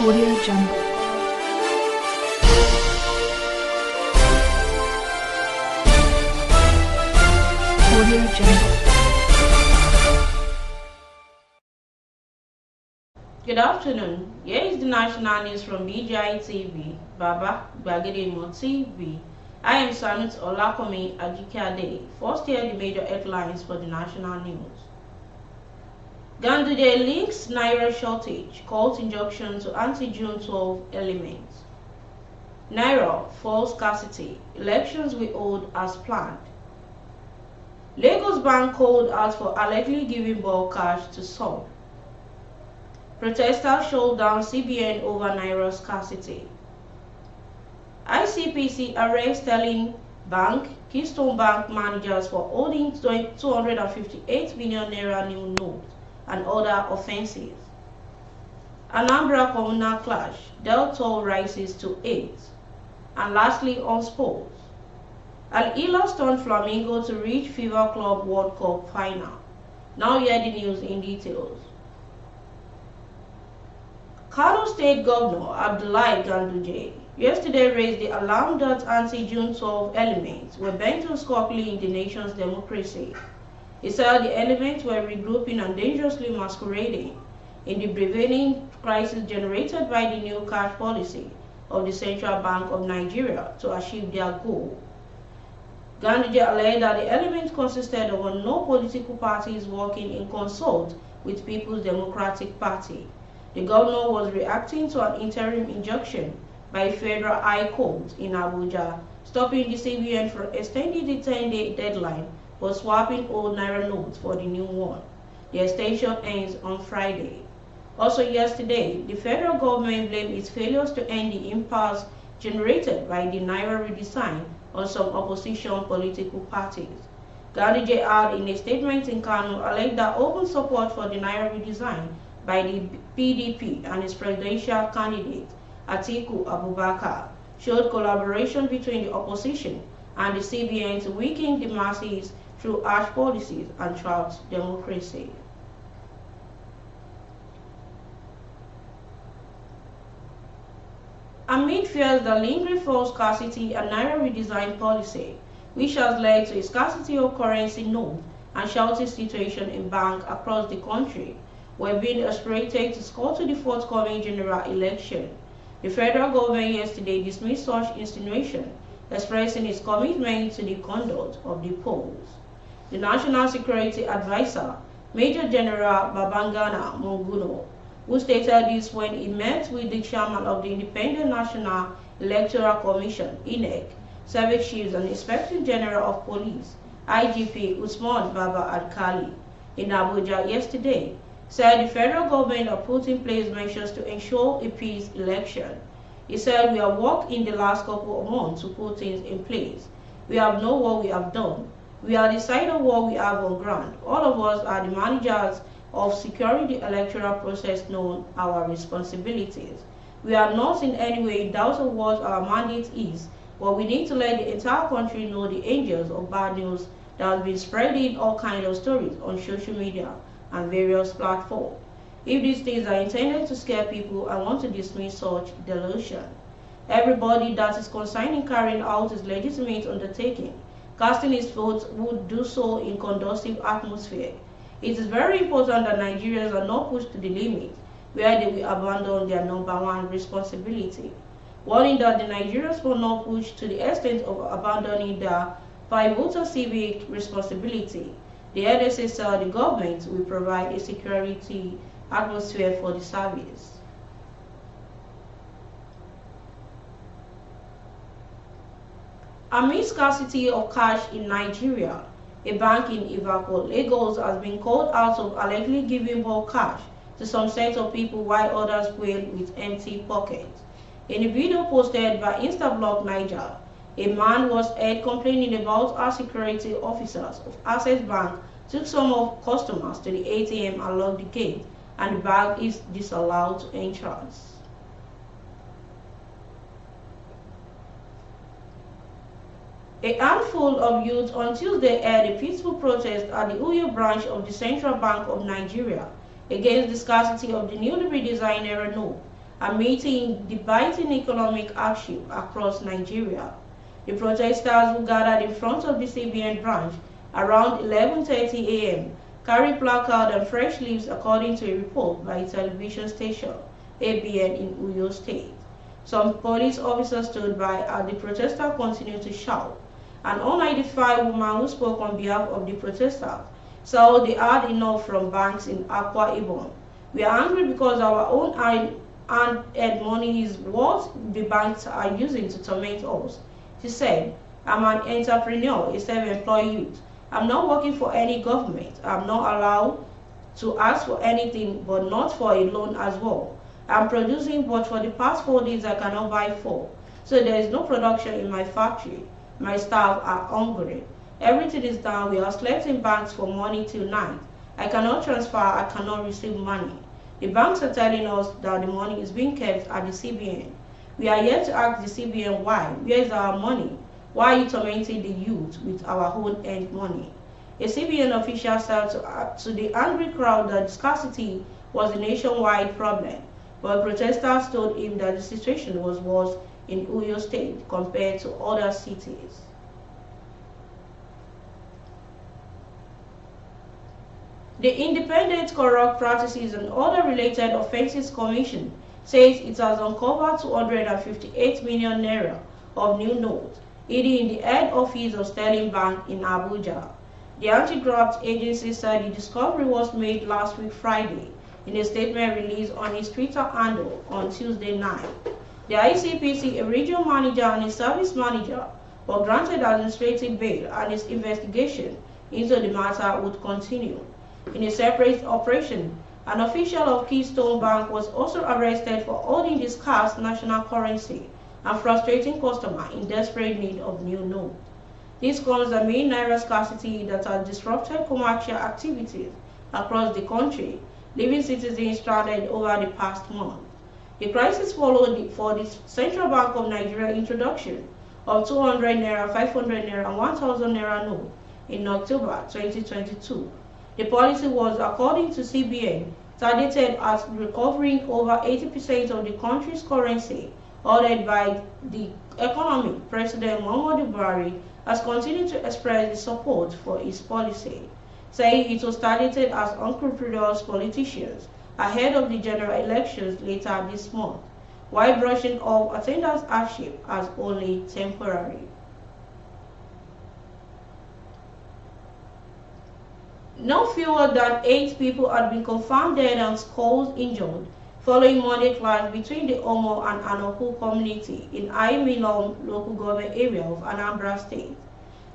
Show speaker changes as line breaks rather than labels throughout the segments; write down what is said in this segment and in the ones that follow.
Audio Jungle. Audio Jungle.
Good afternoon. Here is the national news from BGI TV, Baba Gbagedemo TV. I am Sanut Olakomi Ajikade. First, here the major headlines for the national news. Ganduje links Naira shortage, calls injunction to anti-June 12 elements. Naira falls scarcity, elections we hold as planned. Lagos Bank called out for allegedly giving bulk cash to some. Protesters shut down CBN over Naira scarcity. ICPC arrests Sterling Bank, Keystone Bank managers for holding 258 million Naira new notes and other offences. Anambra communal clash, Delta rises to 8. And lastly, on sports. Al-Hilal stunned Flamingo to reach FIFA Club World Cup final. Now hear the news in details. Kano State Governor Abdullahi Ganduje yesterday raised the alarm that anti-June 12 elements were bent on squabbling the nation's democracy. He said the elements were regrouping and dangerously masquerading in the prevailing crisis generated by the new cash policy of the Central Bank of Nigeria to achieve their goal. Ganduje alleged that the elements consisted of no political parties working in consult with People's Democratic Party. The governor was reacting to an interim injunction by Federal High Court in Abuja, stopping the CBN from extending the 10-day deadline for swapping old Naira notes for the new one. The extension ends on Friday. Also yesterday, the federal government blamed its failures to end the impasse generated by the Naira redesign on some opposition political parties. Ganduje had in a statement in Kano alleged that open support for the Naira redesign by the PDP and its presidential candidate, Atiku Abubakar, showed collaboration between the opposition and the CBN to weaken the masses through harsh policies and thwart democracy. Amid fears that lingering false scarcity and Naira redesign policy, which has led to a scarcity of currency note and shortage situation in banks across the country, were being aspirated to score to the forthcoming general election. The federal government yesterday dismissed such insinuation, expressing its commitment to the conduct of the polls. The National Security Advisor, Major General Babangana Monguno, who stated this when he met with the chairman of the Independent National Electoral Commission, INEC, Service Chiefs and Inspector General of Police, IGP Usman Baba Alkali, in Abuja yesterday, said the federal government have put in place measures to ensure a peace election. He said, "We have worked in the last couple of months to put things in place. We have known what we have done. We have decided what we have on ground. All of us are the managers of securing the electoral process, known our responsibilities. We are not in any way in doubt of what our mandate is, but we need to let the entire country know the dangers of bad news that has been spreading all kinds of stories on social media and various platforms. If these things are intended to scare people, I want to dismiss such delusion. Everybody that is concerned in carrying out his legitimate undertaking, casting his vote, would do so in conducive atmosphere. It is very important that Nigerians are not pushed to the limit where they will abandon their number one responsibility. Warning that the Nigerians will not push to the extent of abandoning their pivotal civic responsibility. The NSA said the government will provide a security atmosphere for the service. Amid scarcity of cash in Nigeria, a bank in Ibadan, Lagos has been called out of allegedly giving bulk cash to some set of people while others wail with empty pockets. In a video posted by Instablock Niger, a man was heard complaining about how security officers of Access Bank took some of customers to the ATM and locked the gate, and the bank is disallowed entrance. A handful of youth on Tuesday held a peaceful protest at the Uyo branch of the Central Bank of Nigeria against the scarcity of the newly redesigned Naira note amidst the biting economic hardship across Nigeria. The protesters who gathered in front of the CBN branch around 11:30 a.m. carried placards and fresh leaves according to a report by a television station, ABN in Uyo State. Some police officers stood by as the protesters continued to shout. An unidentified woman who spoke on behalf of the protesters said they had enough from banks in Akwa Ibom. We are angry because our own unearned money is what the banks are using to torment us. She said, I'm an entrepreneur, a self-employed youth. I'm not working for any government. I'm not allowed to ask for anything but not for a loan as well. I'm producing, but for the past 4 days I cannot buy 4. So there is no production in my factory. My staff are hungry. Everything is down. We have slept in banks for money till night. I cannot transfer. I cannot receive money. The banks are telling us that the money is being kept at the CBN. We are yet to ask the CBN why. Where is our money? Why are you tormenting the youth with our own earned money? A CBN official said to the angry crowd that scarcity was a nationwide problem, but protesters told him that the situation was worse in Uyo State compared to other cities. The Independent Corrupt Practices and Other Related Offences Commission says it has uncovered 258 million naira of new notes hidden in the head office of Sterling Bank in Abuja. The anti-graft agency said the discovery was made last week Friday in a statement released on its Twitter handle on Tuesday night. The ICPC, a regional manager and a service manager, were granted administrative bail and its investigation into the matter would continue. In a separate operation, an official of Keystone Bank was also arrested for holding the scarce national currency and frustrating customers in desperate need of new notes. This comes amid Naira scarcity that has disrupted commercial activities across the country, leaving citizens stranded over the past month. The crisis followed for the Central Bank of Nigeria introduction of 200 naira, 500 naira, and 1000 naira notes in October 2022. The policy was, according to CBN, targeted at recovering over 80% of the country's currency ordered by the economic. President Muhammadu Buhari has continued to express his support for his policy, saying it was targeted at unscrupulous politicians ahead of the general elections later this month, while brushing off attendance hardship as only temporary. No fewer than 8 people had been confirmed dead and scores injured following Monday clash between the Omo and Anoku community in Aimilom local government area of Anambra State.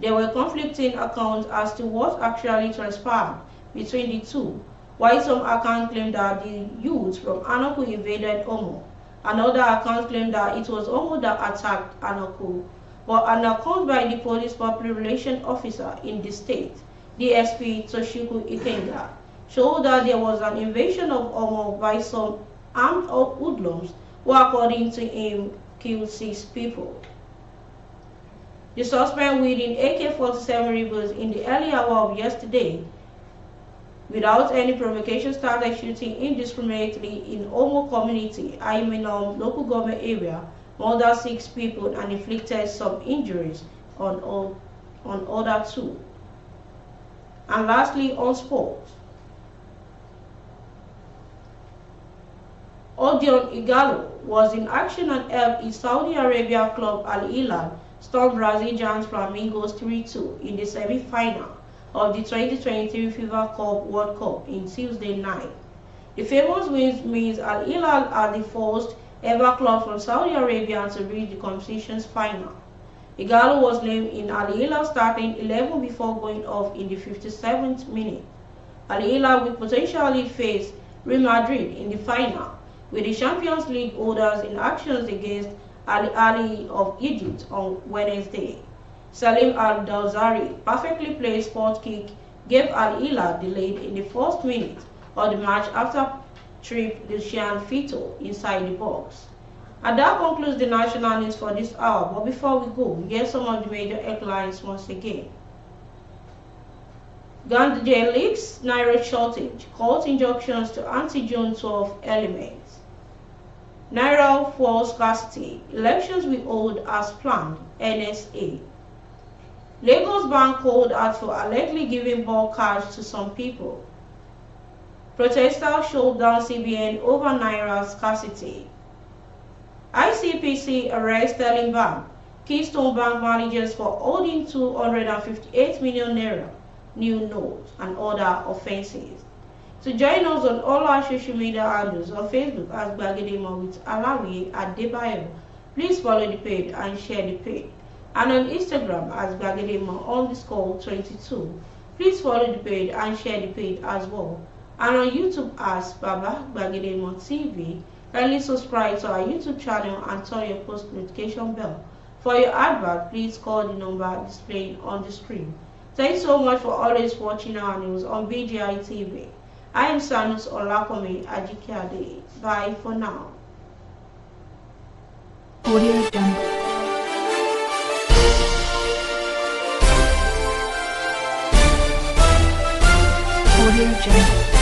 There were conflicting accounts as to what actually transpired between the two, while some accounts claimed that the youths from Anoku invaded Omo. Another account claimed that it was Omo that attacked Anoku, but an account by the police public relations officer in the state, DSP Toshiku Ikenga, showed that there was an invasion of Omo by some armed hoodlums who, according to him, killed 6 people. The suspect wielding AK-47 rifles in the early hour of yesterday, without any provocation, started shooting indiscriminately in Omo community, Aiminam local government area, murdered 6 people and inflicted some injuries on other 2. And lastly, on sports, Odion Igalo was in action and helped his Saudi Arabia club Al Hilal storm Brazil giants Flamingos 3-2 in the semi-final of the 2023 FIFA Cup World Cup in Tuesday night. The famous win means Al Hilal are the first ever club from Saudi Arabia to reach the competition's final. Igalo was named in Al Hilal starting 11 before going off in the 57th minute. Al Hilal will potentially face Real Madrid in the final, with the Champions League holders in actions against Al Ahly of Egypt on Wednesday. Salim Al-Dawsari perfectly placed spot kick gave Al Hilal the lead in the first minute of the match after tripped Lucian Fito inside the box. And that concludes the national news for this hour. But before we go, here's some of the major headlines once again. Gandhi leaks Naira shortage, court injunctions to anti-June 12 elements. Naira fuel scarcity. Elections we hold as planned. NSA. Lagos Bank called out for allegedly giving bulk cash to some people. Protesters shut down CBN over Naira scarcity. ICPC arrests Sterling Bank, Keystone Bank managers for holding 258 million naira, new notes, and other offences. To join us on all our social media handles on Facebook as Gbagedemo with Alawi Adebayo, please follow the page and share the page. And on Instagram as Gbagedemo_22, please follow the page and share the page as well. And on YouTube as Baba Gbagedemo TV, kindly subscribe to our YouTube channel and turn your post notification bell. For your advert, please call the number displayed on the screen. Thanks so much for always watching our news on BGI TV. I am Sanus Olakome Ajikiade. Bye for now.
Audio Jungle. Audio Jungle.